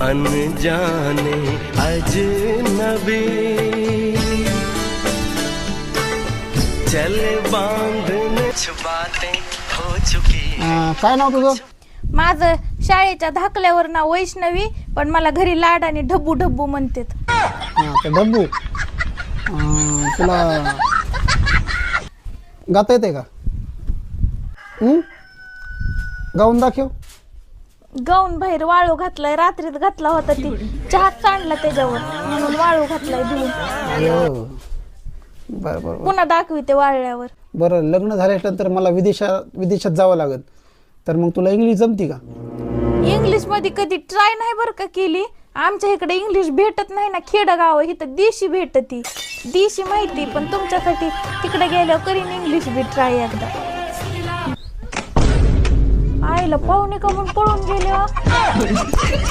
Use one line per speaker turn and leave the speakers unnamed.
अनजाने अजनबी चले बांधने बातें हो चुकी।
काय नाव तुझं?
माझं शाळेच्या धाकल्यावर नाव वैष्णवी, पण मला घरी लाडाने ढब्बू ढब्बू म्हणतात.
ते डब्बू. तुला गाता येते का? गाऊन दाखव.
गाऊन बाहेर वाळू घातलाय, रात्रीत घातला होता, ती चहात सांडला त्याच्यावर म्हणून वाळू घातलाय धुवून.
बरं बरं
पुन्हा दाखविते वाळल्यावर.
बरं, लग्न झाल्यानंतर मला विदेशात जावं लागेल, तर मग तुला इंग्लिश जमती का?
इंग्लिश मध्ये कधी ट्राय नाही बरं का केली. आमच्या इकडे इंग्लिश भेटत नाही ना, खेडगाव इथं देशी भेटती. देशी माहिती, पण तुमच्यासाठी तिकडे गेल्यावर करीन इंग्लिश बी ट्राय एकदा. आईला पाहुणे का म्हणून पळून गेले.